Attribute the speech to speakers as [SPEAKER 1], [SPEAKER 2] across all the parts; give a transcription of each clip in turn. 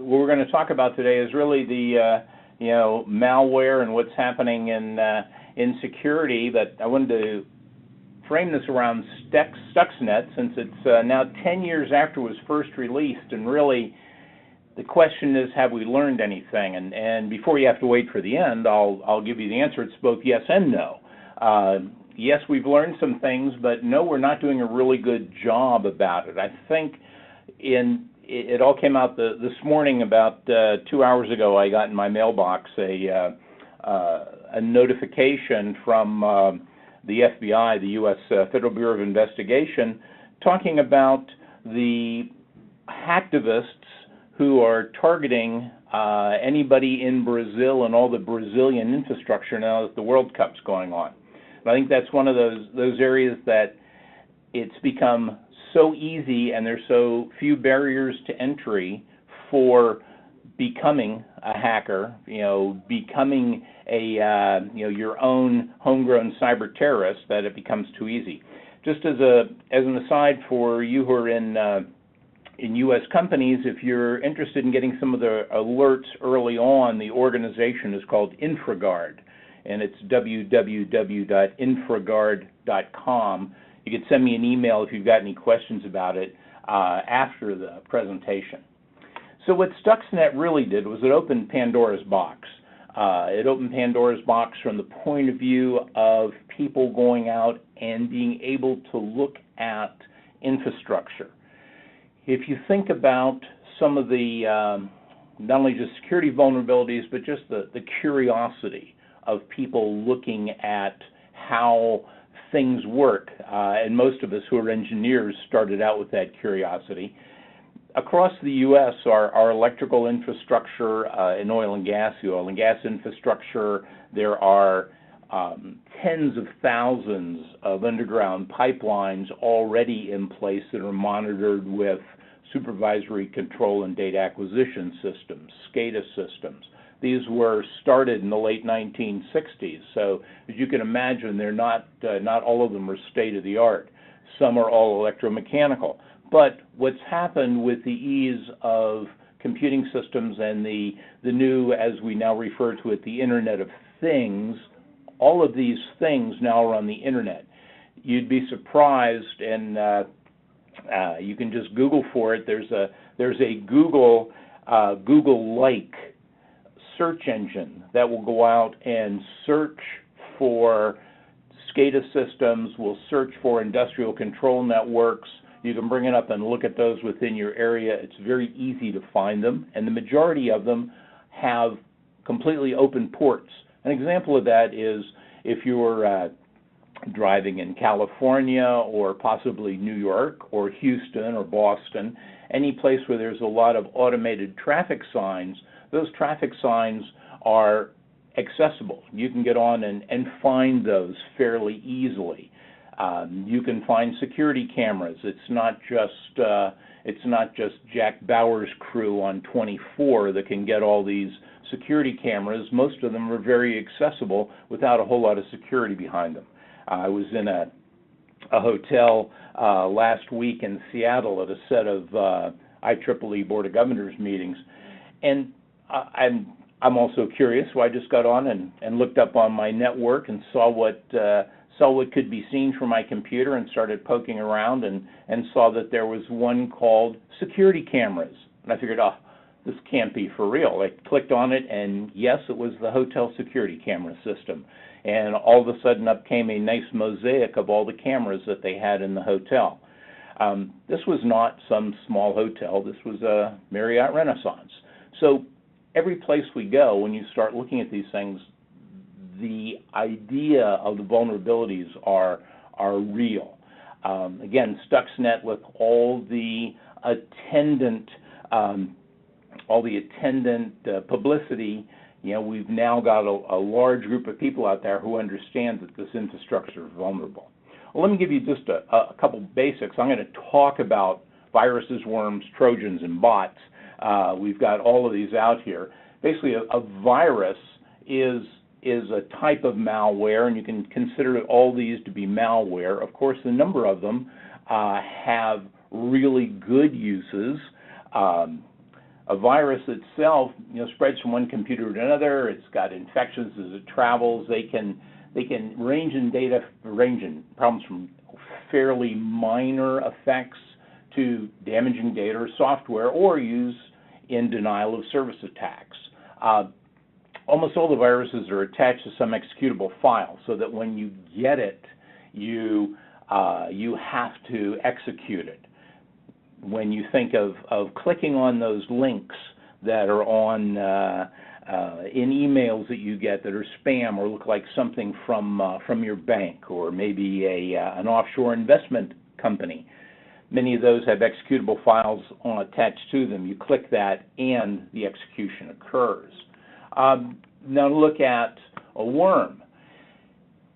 [SPEAKER 1] what we're going to talk about today is really the malware and what's happening in security. But I wanted to frame this around Stuxnet, since it's now 10 years after it was first released, and really the question is, have we learned anything? And before you have to wait for the end, I'll give you the answer. It's both yes and no. Yes, we've learned some things, but no, we're not doing a really good job about it. I think it all came out this morning about 2 hours ago. I got in my mailbox a notification from the FBI, the U.S. Federal Bureau of Investigation, talking about the hacktivists who are targeting anybody in Brazil and all the Brazilian infrastructure now that the World Cup's going on. I think that's one of those areas that it's become so easy, and there's so few barriers to entry for becoming a hacker, becoming a your own homegrown cyber terrorist, that it becomes too easy. Just as an aside for you who are in U.S. companies, if you're interested in getting some of the alerts early on, the organization is called InfraGard, and it's www.infraguard.com. You can send me an email if you've got any questions about it after the presentation. So what Stuxnet really did was it opened Pandora's box. It opened Pandora's box from the point of view of people going out and being able to look at infrastructure. If you think about some of the, not only just security vulnerabilities, but just the curiosity of people looking at how things work, and most of us who are engineers started out with that curiosity. Across the U.S., our electrical infrastructure in oil and gas, the oil and gas infrastructure, there are tens of thousands of underground pipelines already in place that are monitored with supervisory control and data acquisition systems, SCADA systems. These were started in the late 1960s, so as you can imagine, they're not all of them are state-of-the-art. Some are all electromechanical. But what's happened with the ease of computing systems and the new, as we now refer to it, the Internet of Things, all of these things now are on the Internet. You'd be surprised, and you can just Google for it. There's a Google-like search engine that will go out and search for SCADA systems, will search for industrial control networks. You can bring it up and look at those within your area. It's very easy to find them, and the majority of them have completely open ports. An example of that is if you're driving in California or possibly New York or Houston or Boston, any place where there's a lot of automated traffic signs, those traffic signs are accessible. You can get on and find those fairly easily. You can find security cameras. It's not just Jack Bauer's crew on 24 that can get all these security cameras. Most of them are very accessible without a whole lot of security behind them. I was in a hotel last week in Seattle at a set of IEEE Board of Governors meetings, and I'm also curious, so I just got on and looked up on my network and saw what could be seen from my computer, and started poking around and saw that there was one called security cameras. And I figured, this can't be for real. I clicked on it, and yes, it was the hotel security camera system. And all of a sudden up came a nice mosaic of all the cameras that they had in the hotel. This was not some small hotel. This was a Marriott Renaissance. So every place we go, when you start looking at these things, the idea of the vulnerabilities are real. Again, Stuxnet, with all the attendant publicity, we've now got a large group of people out there who understand that this infrastructure is vulnerable. Well, let me give you just a couple basics. I'm going to talk about viruses, worms, Trojans, and bots. We've got all of these out here. Basically, a virus is a type of malware, and you can consider all these to be malware. Of course, a number of them have really good uses. A virus itself, spreads from one computer to another. It's got infections as it travels. They can range in problems from fairly minor effects to damaging data or software, or use in denial of service attacks. Almost all the viruses are attached to some executable file, so that when you get it, you have to execute it. When you think of clicking on those links that are on in emails that you get that are spam or look like something from your bank, or maybe an offshore investment company, many of those have executable files attached to them. You click that and the execution occurs. Now look at a worm.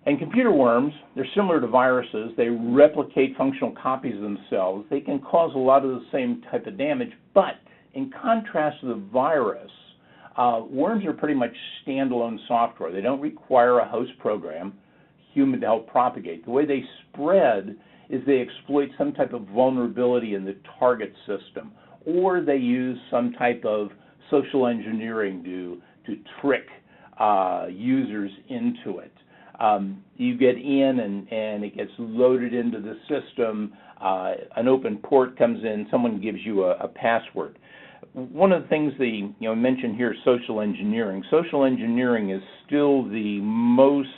[SPEAKER 1] And computer worms, they're similar to viruses. They replicate functional copies of themselves. They can cause a lot of the same type of damage, but in contrast to the virus, worms are pretty much standalone software. They don't require a host program, human, to help propagate. The way they spread is they exploit some type of vulnerability in the target system, or they use some type of social engineering to trick users into it. You get in and it gets loaded into the system. An open port comes in. Someone gives you a password. One of the things mentioned here is social engineering. Social engineering is still the most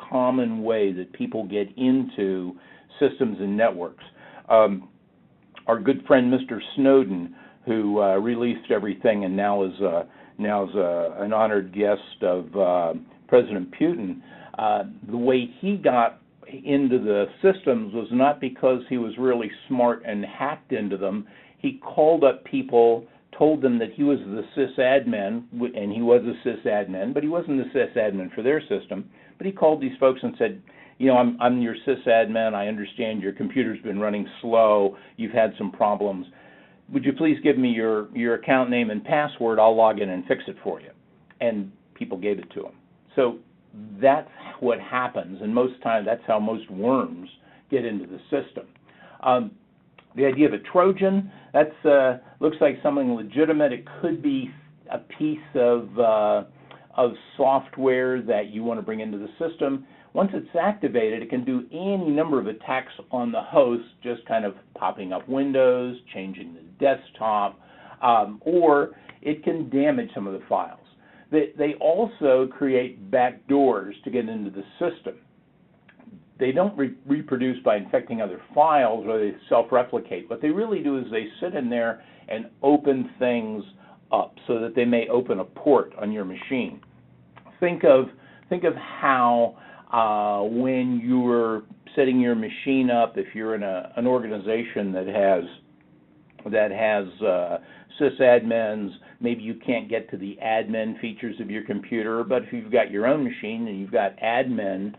[SPEAKER 1] common way that people get into systems and networks. Our good friend Mr. Snowden, who released everything and now is an honored guest of President Putin, the way he got into the systems was not because he was really smart and hacked into them. He called up people, told them that he was the sysadmin, and he was a sysadmin, but he wasn't the sysadmin for their system. But he called these folks and said, I'm your sysadmin. I understand your computer's been running slow. You've had some problems. Would you please give me your account name and password? I'll log in and fix it for you. And people gave it to him. So that's what happens, and most times that's how most worms get into the system. The idea of a Trojan, that's looks like something legitimate. It could be a piece of software that you want to bring into the system. Once it's activated, it can do any number of attacks on the host, just kind of popping up windows, changing the desktop, or it can damage some of the files. They also create backdoors to get into the system. They don't reproduce by infecting other files, or they self-replicate. What they really do is they sit in there and open things up so that they may open a port on your machine. Think of how when you're setting your machine up, if you're in an organization that has sysadmins, maybe you can't get to the admin features of your computer, but if you've got your own machine and you've got admin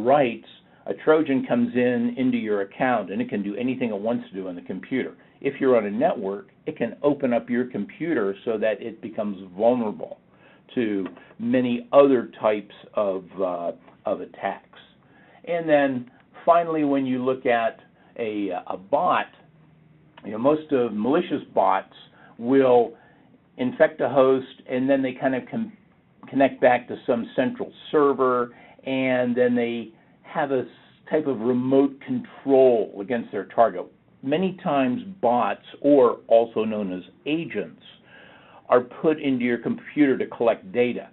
[SPEAKER 1] rights, a Trojan comes into your account and it can do anything it wants to do on the computer. If you're on a network, it can open up your computer so that it becomes vulnerable to many other types of attacks. And then finally, when you look at a bot, most of malicious bots will infect a host, and then they kind of connect back to some central server, and then they have a type of remote control against their target. Many times bots, or also known as agents, are put into your computer to collect data.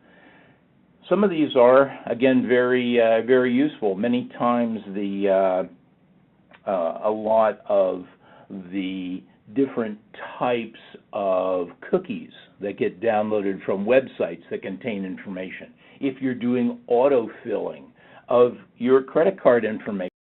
[SPEAKER 1] Some of these are, again, very useful. Many times a lot of the different types of cookies that get downloaded from websites that contain information. If you're doing autofilling of your credit card information,